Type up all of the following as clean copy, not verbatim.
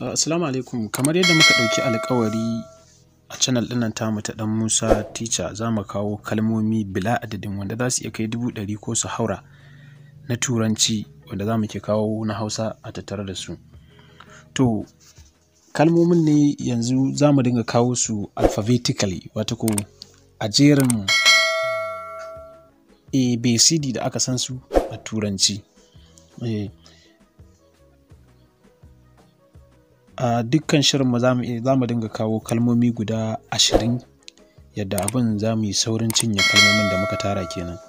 Assalamu alaikum. Kamar yadda muka ɗauki alƙawari a channel ɗinnan tamu ta ɗan Musa Teacher, za mu kawo kalmomi bila adadin wanda za su iya kai 100 ko su haura na Turanci wanda za mu ke kawo na Hausa a tattare da su. To, kalmomin ne yanzu za mu dinga kawo su alphabetically, wato ko a jerin ABCD da aka san su a Turanci. A dukkan shirinmu za mu dinga kawo kalmomi guda 20 yadda abin za mu yi saurin cinye kalmomin da muka tara kenan.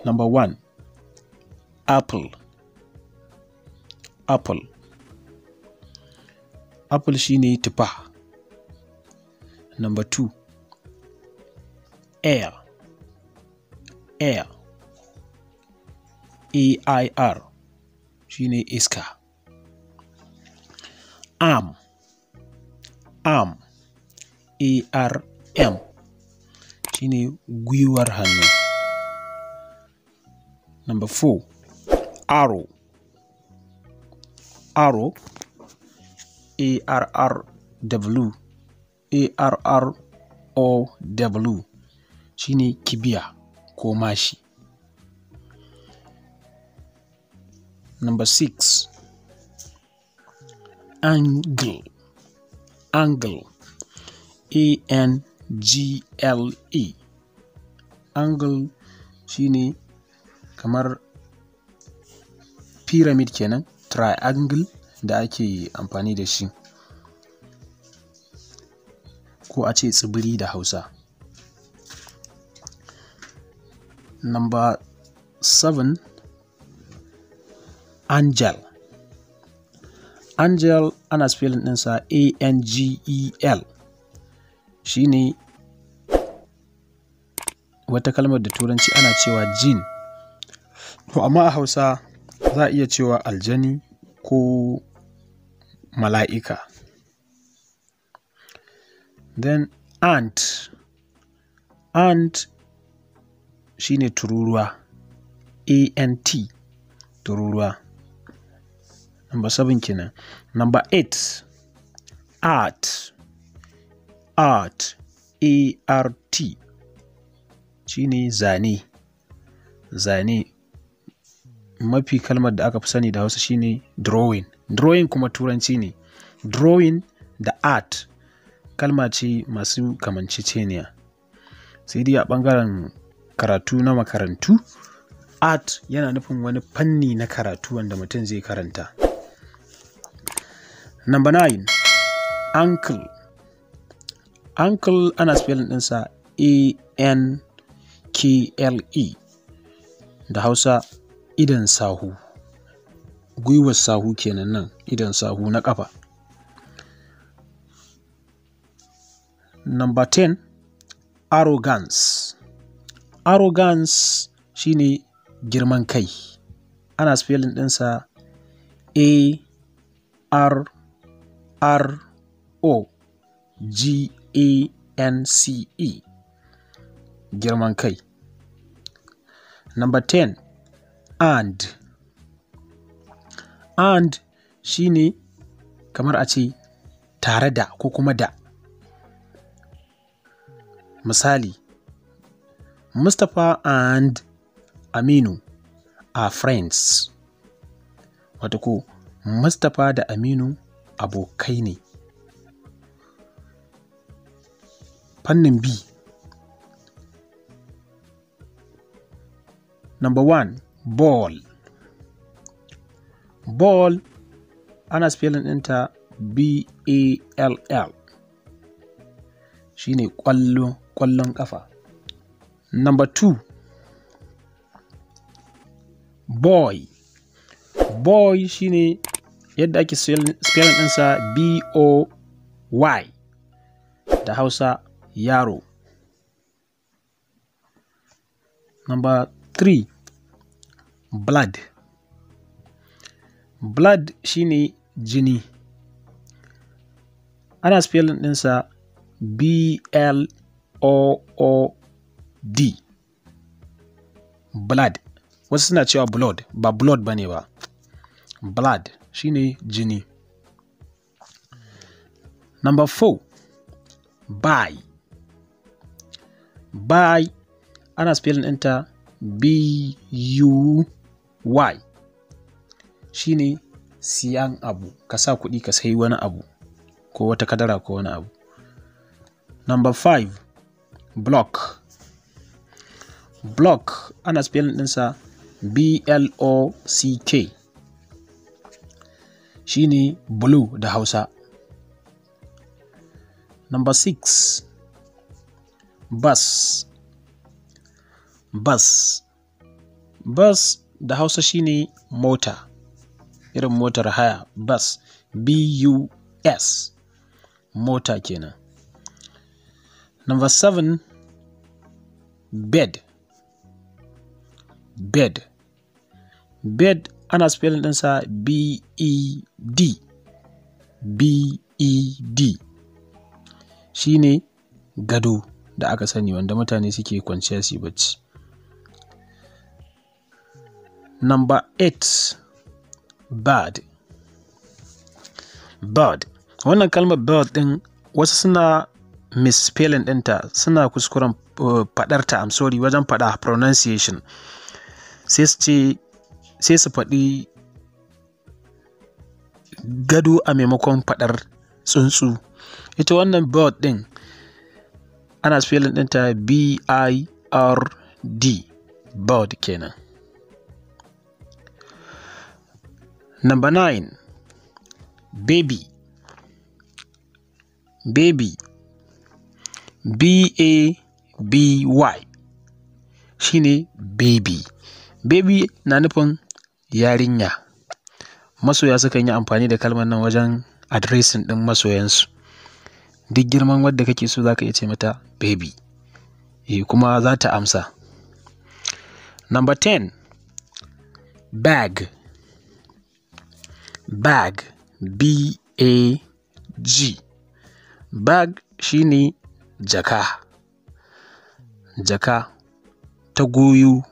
Number 1, apple. Apple. Apple shine tufa. Number 2, air. Air. A-I-R shine iska. Arm. Arm. A-R-M shine gwiwar hannu. Number 4, arrow. Arrow. A-R-R-W. A-R-R-O-W shine kibiya ko mashi. Number 6, angle. Angle. A-N-G-L-E. Angle shine kamar pyramid kenan, triangle da ake amfani da shi, ko a ce tsibiri da Hausa. Number 7, angel. Angel ana spelling ɗinsa A-N-G-E-L. Shine wata kalmar da Turanci ana cewa jin. To amma a Hausa za a iya cewa aljani ko mala'ika. Then ant. Ant shine tururuwa. A-N-T. Tururuwa. Number 7 kenan. Number 8, art. Art. A-R-T shine zane. Zane. Mafi kalmar da aka fi sani da Hausa shine drawing. Drawing kuma Turanci ne. Drawing da art kalma ce masu kamanceceniya. Sai dai a ɓangaren karatu na makarantu, art yana nufin wani fanni na karatu wanda mutum zai karanta. Number 9, ankle. Ankle ana spelling ɗinsa A-N-K-L-E. Da Hausa idon sahu. Gwiwar sahu kenan nan, idon sahu na ƙafa. Number 10, arrogance. Arrogance shine girman kai. Ana spelling ɗinsa A-R-R-O-G-A-N-C-E. Girman kai. Number 10, and. And shine kamar a ce tare da ko kuma da. Misali, Mustapha and Aminu are friends. Wato ko Mustapha da Aminu abokai ne. Fannin B. Number 1, ball. Ball ana spelling ɗinta B-A-L-L. Shine ƙwallon ƙafa. Number 2, boy. Boy shine yadda ake spelling ɗinsa B-O-Y. Da Hausa yaro. Number 3, blood. Blood shine jini. Ana spelling ɗinsa B-L-O-O-D. Blood. Wasu suna cewa blood, ba blood bane ba. Blood shine jini. Number 4, buy. Buy ana spelling ɗinta B-U-Y, shine siyan abu, ka sa kuɗi ka sayi wani abu ko wata kadara ko wani abu. Number 5, block. Block ana spelling ɗinsa B-L-O-C-K, shine blue da Hausa. Number 6, bus. Bus. Bus da Hausa shine mota, irin motar haya, bus, B-U-S, mota kenan. Number 7, bed. Bed. Bed ana spelling ɗinsa B-E-D. B-E-D, shine gado da aka sani wanda mutane suke kwanciya su bacci. Number 8, bird. Bird. Wannan kalmar bird ɗin wasu suna misspelling ɗinta, suna kuskuren faɗarta, I'm sorry, wajen faɗa pronunciation. Sai su faɗi gado a maimakon faɗar tsuntsu. Ita wannan bird ɗin ana spelling ɗinta B-I-R-D, bird kenan. Number 9, baby. Baby, B-A-B-Y, shine baby. Baby na nufin yarinya. Masoya sukan yi amfani da kalmar nan wajen addressing ɗin masoyansu. Duk girman wadda kake so za ka iya ce mata baby, kuma za ta amsa. Number 10, bag. Bag, B-A-G. Bag shine jaka. Jaka ta goyo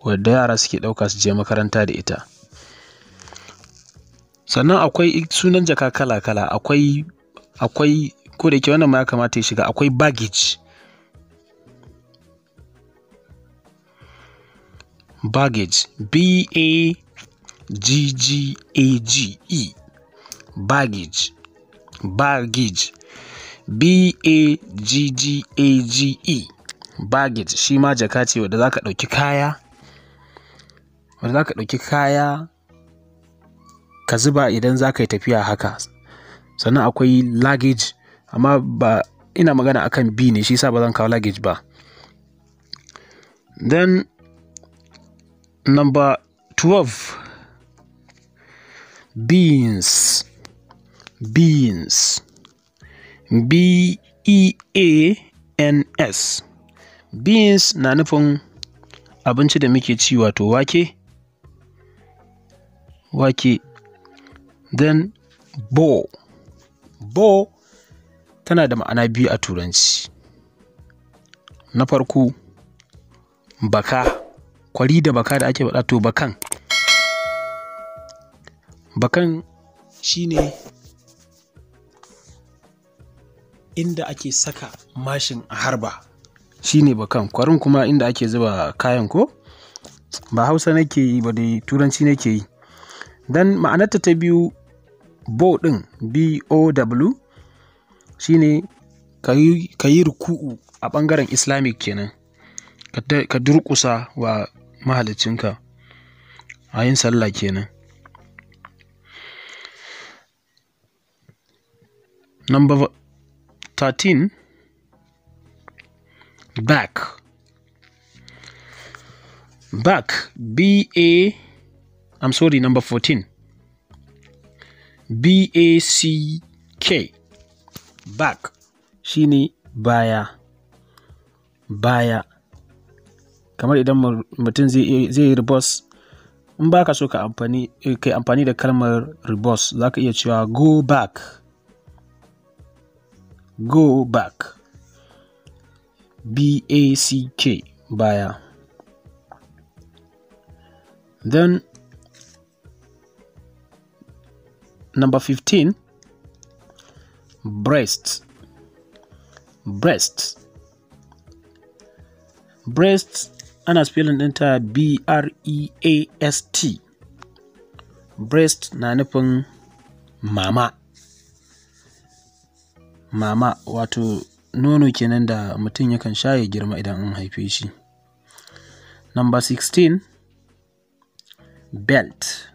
wadda yara suke ɗauka su je makaranta da ita. Sannan akwai sunan jaka kala-kala. Akwai ko da yake wannan ma ya kamata ya shiga. Akwai baggage. Baggage, B-A-G-G-A-G-E, baggage. Baggage, B-A-G-G-A-G-E, baggage, shi ma jaka ce wadda za ka ɗauki kaya, ka zuba idan za ka yi tafiya haka. Sannan akwai luggage, amma ba ina magana akan B ne, shi sa ba zan kawo luggage ba. Then number 12, beans. Beans, B-E-A-N-S. Beans na nufin abinci da muke ci, wato wake. Wake. Then bow. Bow tana da ma'ana biyu a Turanci. Na farko, baka, kwari da baka da ake faɗa, to bakan. Bakan shine inda ake saka mashin a harba, shine bakan. Kwarin kuma inda ake zuba kayan, ko ba Hausa nake yi ba dai, Turanci nake yi. Dan ma'anarta ta biyu, bow ɗin, B-O-W, shine ka yi ruku'u a ɓangaren Islamic kenan, ka durƙusa wa mahaliccinka a yin sallah kenan. Number 13, back. Back, number 14, B-A-C-K, back, shine baya. Baya, kamar idan mutum zai yi reverse, in baka so kai amfani da kalmar reverse, za ka iya cewa go back. Go back, B-A-C-K, baya. Then Number 15, breast. Breast. Breast ana spelling ɗinta B-R-E-A-S-T. Breast na nufin mama. Mama wato nono kenan da mutum yakan sha ya girma idan an haife shi. Number 16, belt.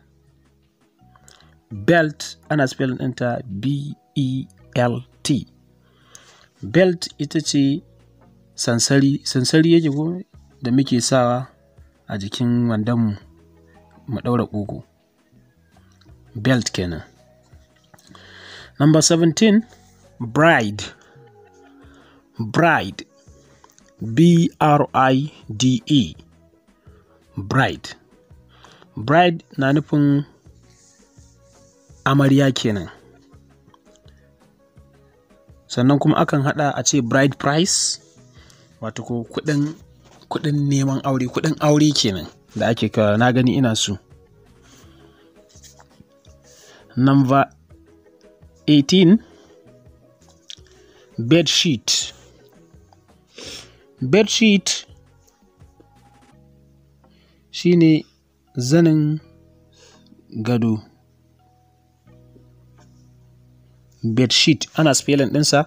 Belt ana spelling ɗinta B-E-L-T. Belt ita ce sansari yake ko da muke sawa a jikin wandonmu mu ɗaura ƙugu. Belt kenan. Number 17, bride. Bride. B-R-I-D-E. Bride. Bride na nufin amarya kenan. Sannan kuma akan haɗa a ce bride price, wato ko kuɗin neman aure, kuɗin aure kenan da ake kawo. Na gani ina so. Number 18, bedsheet. Bedsheet shine zanin gado. Bedsheet ana spelling ɗinsa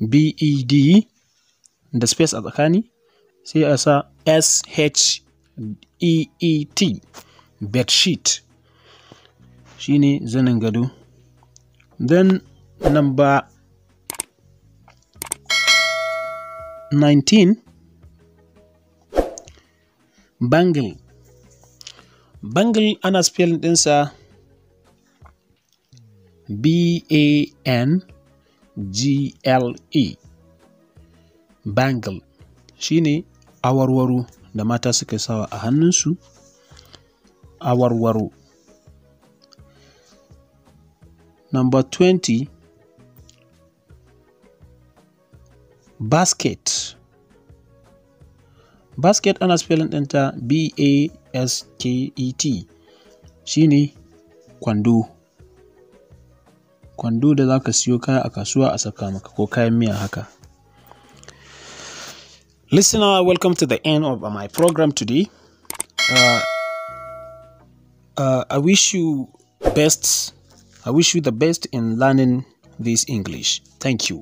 B-E-D da space a tsakani sai a sa S-H-E-E-T. Bedsheet shine zanin gado. Then number 19, bangle. Bangle ana spelling ɗinsa B-A-N-G-L-E. Bangle shine awarwaro da mata suka sawa a hannunsu. Awarwaro. Number 20, basket. Basket ana spelling ɗinta B-A-S-K-E-T. shine kwando. Kwando da za ka siyo kaya a kasuwa a saka maka ko kayan miya haka. Listener, welcome to the end of my program today. I wish you the best in learning this English. Thank you.